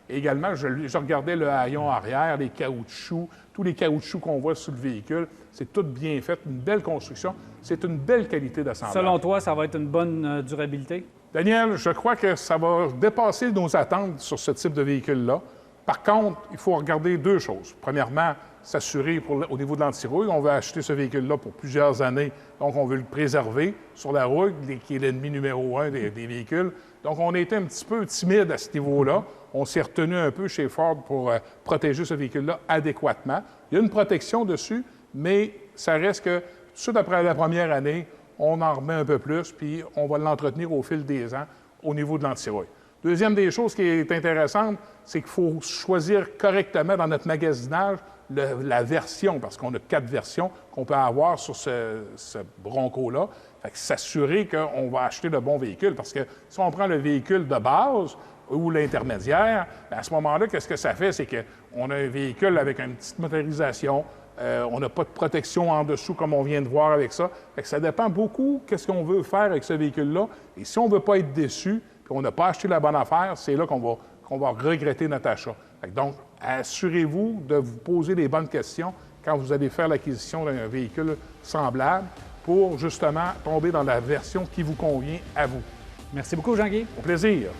F: Et également, je regardais le haillon arrière, les caoutchoucs, tous les caoutchoucs qu'on voit sur le véhicule. C'est tout bien fait, une belle construction. C'est une belle qualité d'assemblage.
A: Selon toi, ça va être une bonne durabilité?
F: Daniel, je crois que ça va dépasser nos attentes sur ce type de véhicule-là. Par contre, il faut regarder deux choses. Premièrement, s'assurer au niveau de l'antirouille. On veut acheter ce véhicule-là pour plusieurs années, donc on veut le préserver sur la route, qui est l'ennemi numéro 1 des véhicules. Donc, on a été un petit peu timide à ce niveau-là. On s'est retenu un peu chez Ford pour protéger ce véhicule-là adéquatement. Il y a une protection dessus, mais ça reste que, tout de suite après la première année, on en remet un peu plus, puis on va l'entretenir au fil des ans au niveau de l'antirouille. Deuxième des choses qui est intéressante, c'est qu'il faut choisir correctement dans notre magasinage la version, parce qu'on a 4 versions qu'on peut avoir sur ce Bronco-là. Fait que s'assurer qu'on va acheter le bon véhicule, parce que si on prend le véhicule de base ou l'intermédiaire, à ce moment-là, qu'est-ce que ça fait? C'est qu'on a un véhicule avec une petite motorisation, on n'a pas de protection en dessous comme on vient de voir avec ça. Fait que ça dépend beaucoup qu'est-ce qu'on veut faire avec ce véhicule-là. Et si on ne veut pas être déçu, puis on n'a pas acheté la bonne affaire, c'est là qu'on va regretter notre achat. Donc, assurez-vous de vous poser les bonnes questions quand vous allez faire l'acquisition d'un véhicule semblable pour justement tomber dans la version qui vous convient à vous.
A: Merci beaucoup, Jean-Guy.
F: Au plaisir.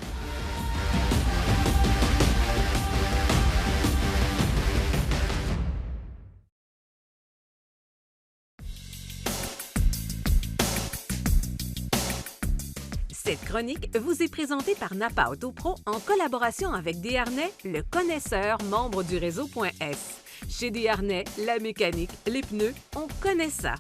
C: Cette chronique vous est présentée par Napa Auto Pro en collaboration avec Desharnais, le connaisseur membre du réseau.s. Chez Desharnais, la mécanique, les pneus, on connaît ça.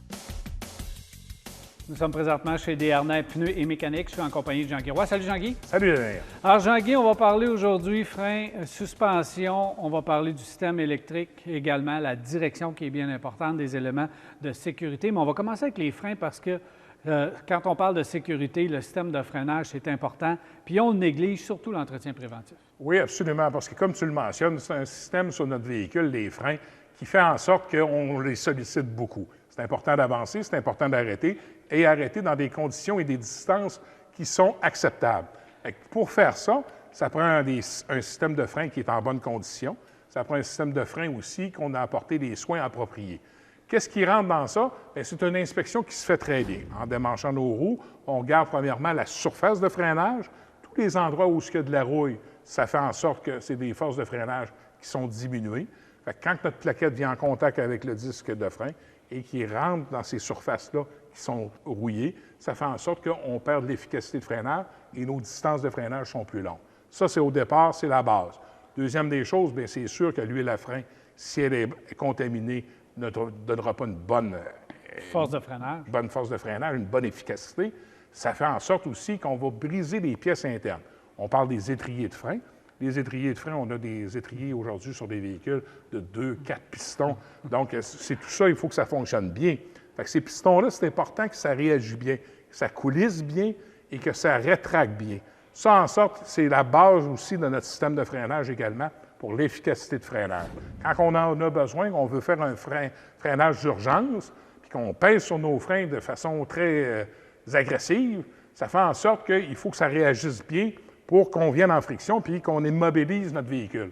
A: Nous sommes présentement chez Desharnais Pneus et Mécanique. Je suis en compagnie de Jean-Guy Roy. Salut, Jean-Guy.
F: Salut, Daniel.
A: Alors, Jean-Guy, on va parler aujourd'hui frein, suspension. On va parler du système électrique également, la direction qui est bien importante, des éléments de sécurité. Mais on va commencer avec les freins parce que quand on parle de sécurité, le système de freinage, c'est important. Puis on néglige surtout l'entretien préventif.
F: Oui, absolument, parce que comme tu le mentionnes, c'est un système sur notre véhicule, les freins, qui fait en sorte qu'on les sollicite beaucoup. C'est important d'avancer, c'est important d'arrêter, et arrêter dans des conditions et des distances qui sont acceptables. Pour faire ça, ça prend un système de frein qui est en bonne condition. Ça prend un système de frein aussi qu'on a apporté des soins appropriés. Qu'est-ce qui rentre dans ça? Bien, c'est une inspection qui se fait très bien. En démanchant nos roues, on regarde premièrement la surface de freinage. Tous les endroits où il y a de la rouille, ça fait en sorte que c'est des forces de freinage qui sont diminuées. Fait que quand notre plaquette vient en contact avec le disque de frein et qui rentre dans ces surfaces-là qui sont rouillées, ça fait en sorte qu'on perd de l'efficacité de freinage et nos distances de freinage sont plus longues. Ça, c'est au départ, c'est la base. Deuxième des choses, bien, c'est sûr que l'huile à frein, si elle est contaminée, ne donnera pas une bonne
A: force de freinage.
F: Bonne force de freinage, une bonne efficacité. Ça fait en sorte aussi qu'on va briser les pièces internes. On parle des étriers de frein. Les étriers de frein, on a des étriers aujourd'hui sur des véhicules de 2-4 pistons. Donc, c'est tout ça, il faut que ça fonctionne bien. Fait que ces pistons-là, c'est important que ça réagisse bien, que ça coulisse bien et que ça rétracte bien. Ça, en sorte, c'est la base aussi de notre système de freinage également pour l'efficacité de freinage. Quand on en a besoin, on veut faire un freinage d'urgence, puis qu'on pèse sur nos freins de façon très agressive, ça fait en sorte qu'il faut que ça réagisse bien pour qu'on vienne en friction puis qu'on immobilise notre véhicule.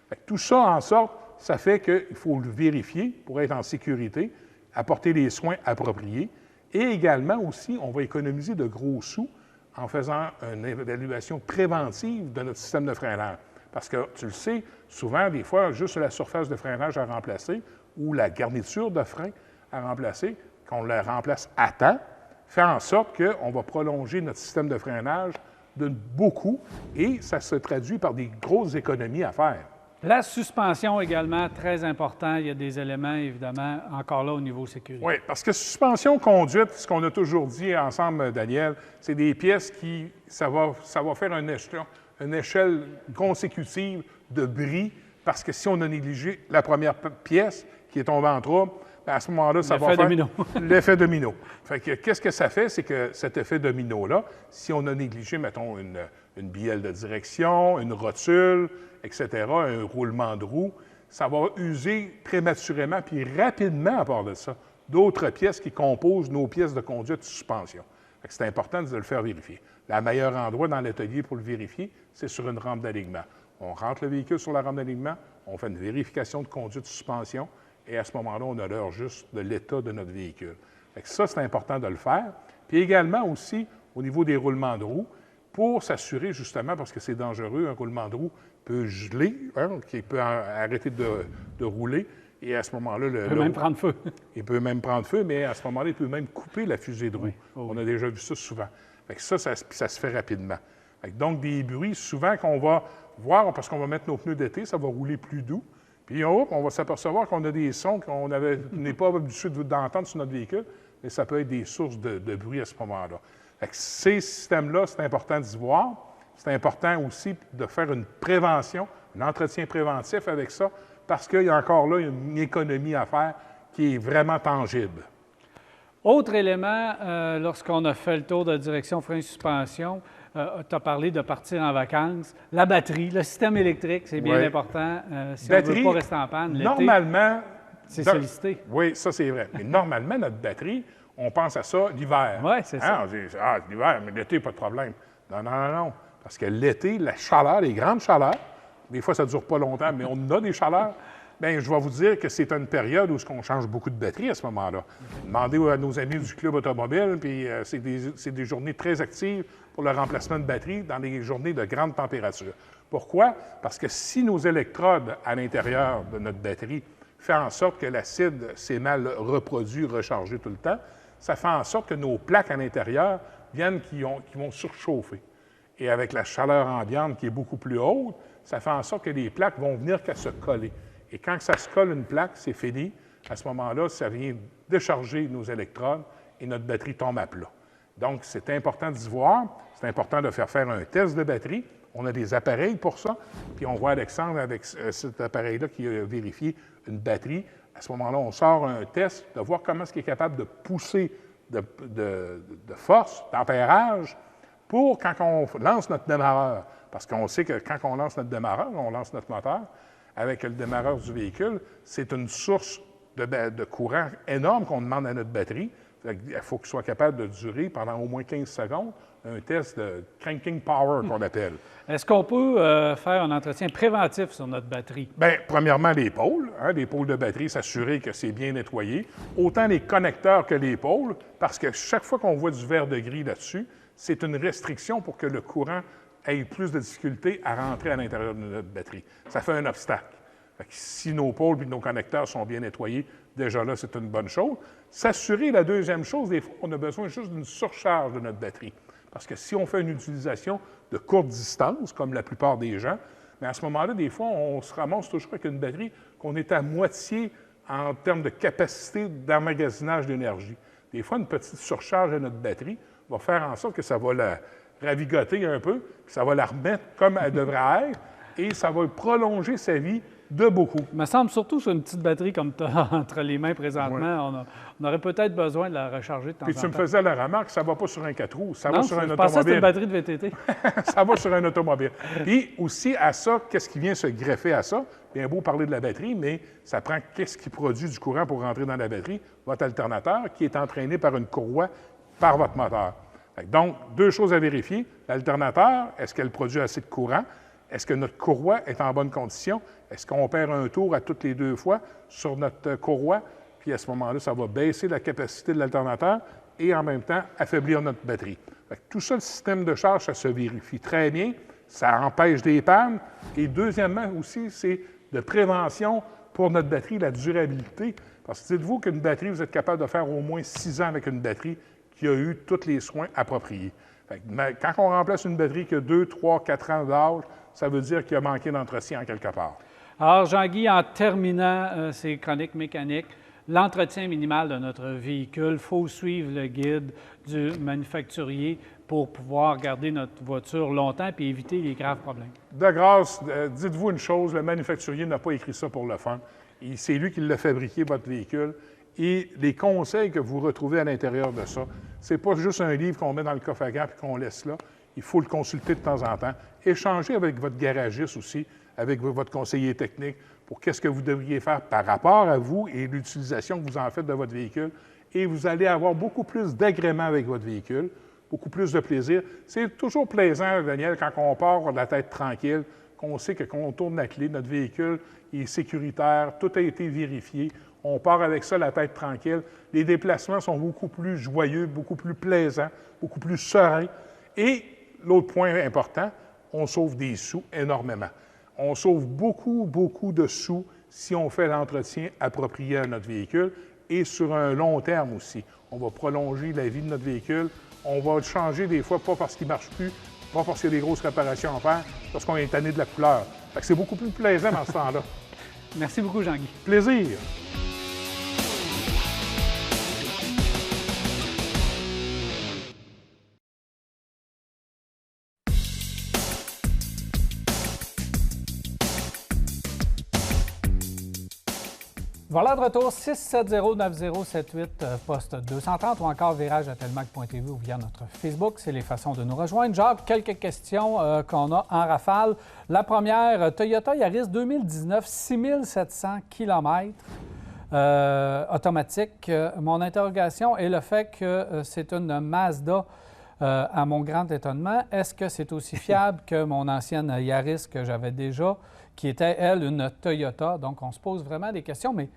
F: Fait que tout ça, en sorte, ça fait qu'il faut le vérifier pour être en sécurité, apporter les soins appropriés, et également aussi, on va économiser de gros sous en faisant une évaluation préventive de notre système de freinage. Parce que, tu le sais, souvent, des fois, juste la surface de freinage à remplacer ou la garniture de frein à remplacer, qu'on la remplace à temps, fait en sorte qu'on va prolonger notre système de freinage de beaucoup et ça se traduit par des grosses économies à faire.
A: La suspension également, très important. Il y a des éléments, évidemment, encore là au niveau sécurité.
F: Oui, parce que suspension conduite, ce qu'on a toujours dit ensemble, Daniel, c'est des pièces qui, ça va faire une échelle consécutive de bris, parce que si on a négligé la première pièce qui est tombée en trouble, à ce moment-là, ça va faire l'effet domino. Fait que qu'est-ce que ça fait? C'est que cet effet domino-là, si on a négligé, mettons, une bielle de direction, une rotule, etc., un roulement de roue, ça va user prématurément puis rapidement, à part de ça, d'autres pièces qui composent nos pièces de conduite de suspension. Fait que c'est important de le faire vérifier. Le meilleur endroit dans l'atelier pour le vérifier, c'est sur une rampe d'alignement. On rentre le véhicule sur la rampe d'alignement, on fait une vérification de conduite de suspension, et à ce moment-là, on a l'heure juste de l'état de notre véhicule. Fait que ça, c'est important de le faire. Puis également aussi, au niveau des roulements de roues, pour s'assurer justement, parce que c'est dangereux, un roulement de roue peut geler, qui peut arrêter de rouler, et à ce moment-là...
A: Il peut même prendre feu.
F: Il peut même prendre feu, mais à ce moment-là, il peut même couper la fusée de roue. Oui. Oh, on a déjà vu ça souvent. Fait que ça se fait rapidement. Fait que donc, des bruits, souvent qu'on va voir, parce qu'on va mettre nos pneus d'été, ça va rouler plus doux. Puis on va s'apercevoir qu'on a des sons qu'on n'est pas habitué d'entendre sur notre véhicule, mais ça peut être des sources de bruit à ce moment-là. Fait que ces systèmes-là, c'est important d'y voir. C'est important aussi de faire une prévention, un entretien préventif avec ça, parce qu'il y a encore là une économie à faire qui est vraiment tangible.
A: Autre élément, lorsqu'on a fait le tour de direction frein-suspension, tu as parlé de partir en vacances. La batterie, le système électrique, c'est bien important. Si on ne veut pas rester en panne, l'été,
F: normalement,
A: c'est sollicité.
F: Oui, ça c'est vrai. Mais normalement, notre batterie, on pense à ça l'hiver.
A: Oui, c'est ça.
F: On dit, l'hiver, mais l'été, pas de problème. Non. Parce que l'été, la chaleur, les grandes chaleurs, des fois, ça ne dure pas longtemps, mais on a des chaleurs. Bien, je vais vous dire que c'est une période où on change beaucoup de batterie à ce moment-là. Demandez à nos amis du club automobile, puis c'est des journées très actives pour le remplacement de batterie dans les journées de grande température. Pourquoi? Parce que si nos électrodes à l'intérieur de notre batterie font en sorte que l'acide s'est mal reproduit, rechargé tout le temps, ça fait en sorte que nos plaques à l'intérieur qui vont surchauffer. Et avec la chaleur ambiante qui est beaucoup plus haute, ça fait en sorte que les plaques vont venir qu'à se coller. Et quand ça se colle une plaque, c'est fini. À ce moment-là, ça vient décharger nos électrodes et notre batterie tombe à plat. Donc, c'est important d'y voir. C'est important de faire un test de batterie. On a des appareils pour ça. Puis on voit Alexandre avec cet appareil-là qui a vérifié une batterie. À ce moment-là, on sort un test de voir comment est-ce qu'il est capable de pousser de force, d'ampérage, pour quand on lance notre démarreur. Parce qu'on sait que quand on lance notre démarreur, on lance notre moteur, avec le démarreur du véhicule, c'est une source de courant énorme qu'on demande à notre batterie. Il faut qu'il soit capable de durer pendant au moins 15 secondes un test de cranking power qu'on appelle.
A: Est-ce qu'on peut faire un entretien préventif sur notre batterie?
F: Bien, premièrement, les pôles de batterie, s'assurer que c'est bien nettoyé. Autant les connecteurs que les pôles, parce que chaque fois qu'on voit du vert de gris là-dessus, c'est une restriction pour que le courant ait plus de difficulté à rentrer à l'intérieur de notre batterie. Ça fait un obstacle. Fait que si nos pôles et nos connecteurs sont bien nettoyés, déjà là, c'est une bonne chose. S'assurer, la deuxième chose, des fois, on a besoin juste d'une surcharge de notre batterie. Parce que si on fait une utilisation de courte distance, comme la plupart des gens, mais à ce moment-là, des fois, on se ramasse toujours avec une batterie qu'on est à moitié en termes de capacité d'emmagasinage d'énergie. Des fois, une petite surcharge de notre batterie va faire en sorte que ça va la ravigoter un peu, puis ça va la remettre comme elle devrait être, et ça va prolonger sa vie de beaucoup.
A: Il me semble surtout sur une petite batterie comme tu as entre les mains présentement, on aurait peut-être besoin de la recharger de temps en temps.
F: Puis tu me faisais la remarque, ça ne va pas sur un 4 roues, ça
A: non,
F: va sur un automobile.
A: Je pensais que c'était une batterie de VTT.
F: Ça va sur un automobile. Puis aussi, à ça, qu'est-ce qui vient se greffer à ça? Bien beau parler de la batterie, mais ça prend qu'est-ce qui produit du courant pour rentrer dans la batterie? Votre alternateur qui est entraîné par une courroie par votre moteur. Donc, deux choses à vérifier. L'alternateur, est-ce qu'elle produit assez de courant? Est-ce que notre courroie est en bonne condition? Est-ce qu'on perd un tour à toutes les 2 fois sur notre courroie? Puis à ce moment-là, ça va baisser la capacité de l'alternateur et en même temps affaiblir notre batterie. Tout ça, le système de charge, ça se vérifie très bien. Ça empêche des pannes. Et deuxièmement aussi, c'est de prévention pour notre batterie, la durabilité. Parce que dites-vous qu'une batterie, vous êtes capable de faire au moins 6 ans avec une batterie qui a eu tous les soins appropriés. Quand on remplace une batterie qui a 2, 3, 4 ans d'âge, ça veut dire qu'il a manqué d'entretien en quelque part.
A: Alors, Jean-Guy, en terminant ces chroniques mécaniques, l'entretien minimal de notre véhicule, il faut suivre le guide du manufacturier pour pouvoir garder notre voiture longtemps et éviter les graves problèmes.
F: De grâce, dites-vous une chose, le manufacturier n'a pas écrit ça pour le fun. C'est lui qui l'a fabriqué, votre véhicule. Et les conseils que vous retrouvez à l'intérieur de ça, c'est pas juste un livre qu'on met dans le coffre à gants et qu'on laisse là. Il faut le consulter de temps en temps. Échanger avec votre garagiste aussi, avec votre conseiller technique, pour qu'est-ce que vous devriez faire par rapport à vous et l'utilisation que vous en faites de votre véhicule. Et vous allez avoir beaucoup plus d'agrément avec votre véhicule, beaucoup plus de plaisir. C'est toujours plaisant, Daniel, quand on part de la tête tranquille, qu'on sait que quand on tourne la clé, notre véhicule est sécuritaire, tout a été vérifié. On part avec ça, la tête tranquille. Les déplacements sont beaucoup plus joyeux, beaucoup plus plaisants, beaucoup plus sereins. Et l'autre point important, on sauve des sous énormément. On sauve beaucoup, beaucoup de sous si on fait l'entretien approprié à notre véhicule et sur un long terme aussi. On va prolonger la vie de notre véhicule. On va le changer des fois, pas parce qu'il ne marche plus, pas parce qu'il y a des grosses réparations à faire, parce qu'on est tanné de la couleur. Fait que c'est beaucoup plus plaisant dans ce temps-là.
A: Merci beaucoup, Jean-Guy.
F: Plaisir.
A: Voilà de retour, 670-9078, poste 230 ou encore virage@telmac.tv ou via notre Facebook. C'est les façons de nous rejoindre. Jacques, quelques questions qu'on a en rafale. La première, Toyota Yaris 2019, 6700 km automatique. Mon interrogation est le fait que c'est une Mazda à mon grand étonnement. Est-ce que c'est aussi fiable que mon ancienne Yaris que j'avais déjà, qui était, elle, une Toyota? Donc, on se pose vraiment des questions, mais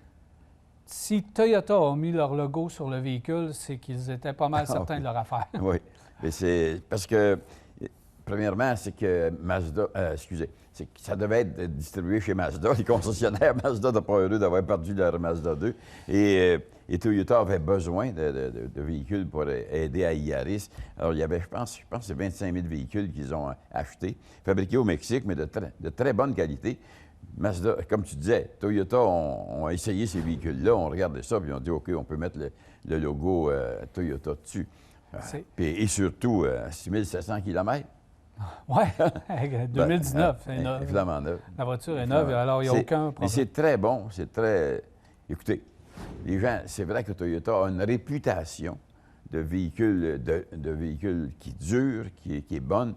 A: si Toyota a mis leur logo sur le véhicule, c'est qu'ils étaient pas mal certains de leur affaire.
B: Oui, mais c'est parce que, premièrement, c'est que Mazda, c'est que ça devait être distribué chez Mazda. Les concessionnaires Mazda n'étaient pas heureux d'avoir perdu leur Mazda 2. Et Toyota avait besoin de véhicules pour aider à Yaris. Alors, il y avait, je pense que c'est 25 000 véhicules qu'ils ont achetés, fabriqués au Mexique, mais de très bonne qualité. Mazda, comme tu disais, Toyota ont essayé ces véhicules-là, on regardait ça, puis on dit, OK, on peut mettre le logo Toyota dessus. Et surtout, 6700 km.
A: Oui, 2019, c'est neuf.
B: Évidemment neuf.
A: La voiture est neuve, alors il n'y a aucun problème.
B: Mais c'est très bon, c'est très... Écoutez, les gens, c'est vrai que Toyota a une réputation de véhicule, de véhicule qui dure, qui est bonne,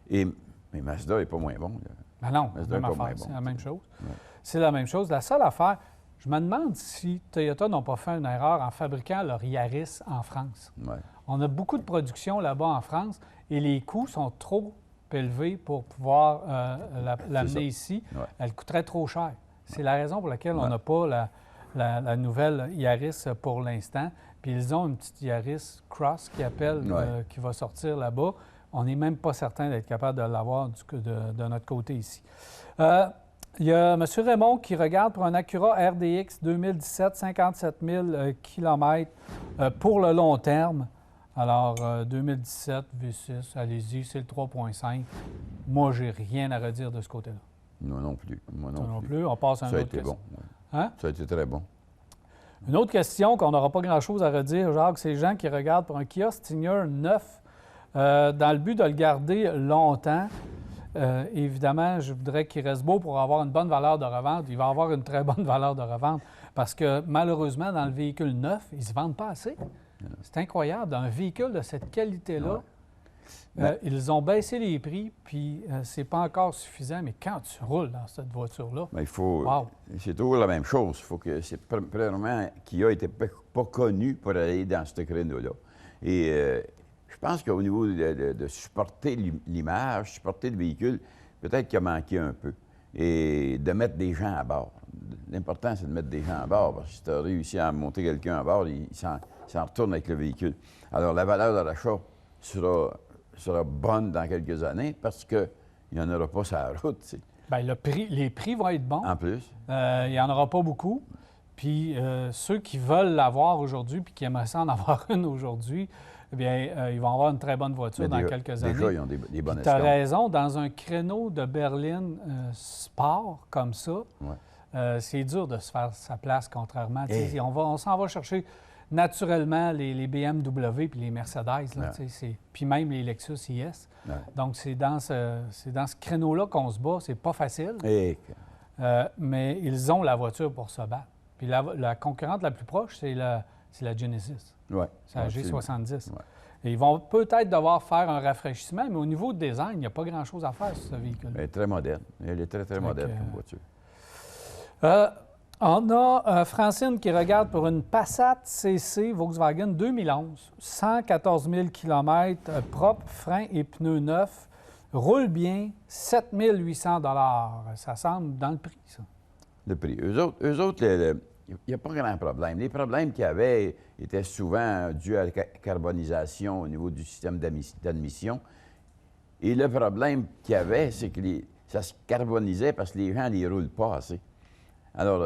B: mais Mazda n'est pas moins bon. Là.
A: Ben non, même affaire, c'est la même chose. Ouais. C'est la même chose. La seule affaire, je me demande si Toyota n'ont pas fait une erreur en fabriquant leur Yaris en France.
B: Ouais.
A: On a beaucoup de production là-bas en France et les coûts sont trop élevés pour pouvoir l'amener ici. Ouais. Elle coûterait trop cher. C'est la raison pour laquelle on n'a pas la nouvelle Yaris pour l'instant. Puis ils ont une petite Yaris Cross qui va sortir là-bas. On n'est même pas certain d'être capable de l'avoir de notre côté ici. Il y a M. Raymond qui regarde pour un Acura RDX 2017, 57 000 km pour le long terme. Alors, 2017 V6, allez-y, c'est le 3.5. Moi, j'ai rien à redire de ce côté-là.
B: Moi non plus. Moi
A: non plus. On passe à une autre question.
B: Bon. Hein? Ça a été très bon.
A: Une autre question qu'on n'aura pas grand-chose à redire, Jacques, c'est les gens qui regardent pour un Kia Stinger 9 dans le but de le garder longtemps. évidemment, je voudrais qu'il reste beau pour avoir une bonne valeur de revente. Il va avoir une très bonne valeur de revente parce que, malheureusement, dans le véhicule neuf, ils ne se vendent pas assez. C'est incroyable. Dans un véhicule de cette qualité-là, ils ont baissé les prix, puis c'est pas encore suffisant. Mais quand tu roules dans cette voiture-là,
B: il faut... C'est toujours la même chose. Il faut que... Premièrement, Kia n'était pas connu pour aller dans ce créneau-là. Et je pense qu'au niveau de supporter l'image, supporter le véhicule, peut-être qu'il a manqué un peu. Et de mettre des gens à bord. L'important, c'est de mettre des gens à bord, parce que si tu as réussi à monter quelqu'un à bord, il s'en retourne avec le véhicule. Alors, la valeur de l'achat sera bonne dans quelques années parce qu'il n'y en aura pas sur la route. T'sais.
A: Bien, les prix vont être bons.
B: En plus.
A: Il n'y en aura pas beaucoup. Puis ceux qui veulent l'avoir aujourd'hui puis qui aimeraient ça en avoir une aujourd'hui, eh bien, ils vont avoir une très bonne voiture dans quelques années.
B: Déjà, ils ont des bonnes
A: Tu as raison, dans un créneau de berline sport comme ça, c'est dur de se faire sa place, contrairement. On s'en va chercher naturellement les BMW puis les Mercedes, là, puis même les Lexus IS. Donc, c'est dans ce créneau-là qu'on se bat. C'est pas facile, mais ils ont la voiture pour se battre. Puis la concurrente la plus proche, c'est la Genesis. C'est la G70. Et ils vont peut-être devoir faire un rafraîchissement, mais au niveau de design, il n'y a pas grand-chose à faire sur ce véhicule.
B: Elle est très moderne. Elle est très, très moderne comme voiture.
A: On a Francine qui regarde pour une Passat CC Volkswagen 2011, 114 000 km, propre, frein et pneus neufs, roule bien, 7 800 $. Ça semble dans le prix, ça.
B: Le prix. Eux autres, il n'y a pas grand problème. Les problèmes qu'il y avait étaient souvent dus à la carbonisation au niveau du système d'admission. Et le problème qu'il y avait, c'est que ça se carbonisait parce que les gens ne les roulent pas assez. Alors,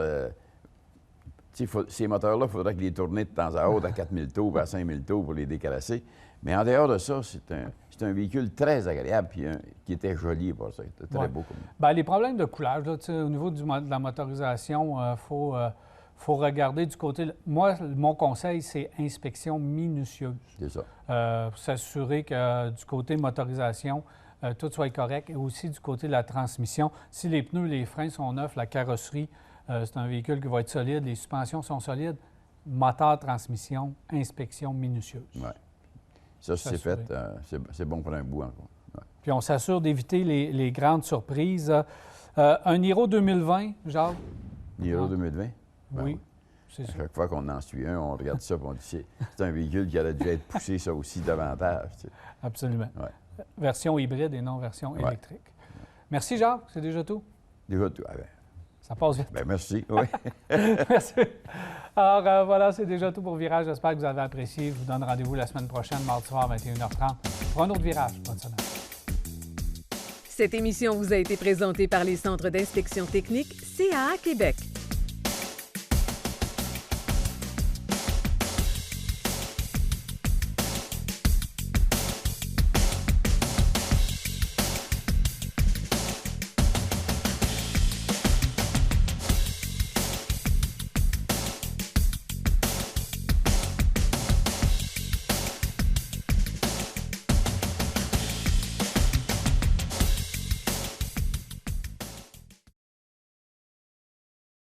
B: ces moteurs-là, il faudrait qu'ils les tournent de temps à autre à 4 000 tours, à 5 000 tours pour les déclasser. Mais en dehors de ça, c'est un véhicule très agréable puis qui était joli pour ça. C'était très beau comme ça.
A: Bien, les problèmes de coulage, là, au niveau de la motorisation, il faut regarder du côté... Moi, mon conseil, c'est inspection minutieuse.
B: C'est ça.
A: Pour s'assurer que du côté motorisation, tout soit correct. Et aussi du côté de la transmission. Si les pneus, les freins sont neufs, la carrosserie, c'est un véhicule qui va être solide, les suspensions sont solides. Moteur, transmission, inspection minutieuse.
B: Oui. Ça, c'est fait. C'est bon pour un bout encore. Ouais.
A: Puis on s'assure d'éviter les grandes surprises. Un Niro 2020, Jacques?
B: Niro 2020? Ben
A: oui. C'est ça.
B: Chaque fois qu'on en suit un, on regarde ça et on dit c'est un véhicule qui aurait dû être poussé, ça aussi, davantage. Tu sais.
A: Absolument.
B: Ouais.
A: Version hybride et non version électrique. Merci, Jacques. C'est déjà tout?
B: Déjà tout. Ah ben.
A: Ça passe vite.
B: Bien, merci. Oui.
A: Merci. Alors, voilà, c'est déjà tout pour Virage. J'espère que vous avez apprécié. Je vous donne rendez-vous la semaine prochaine, mardi soir, 21h30, pour un autre Virage. Bonne semaine.
C: Cette émission vous a été présentée par les Centres d'inspection technique CAA Québec.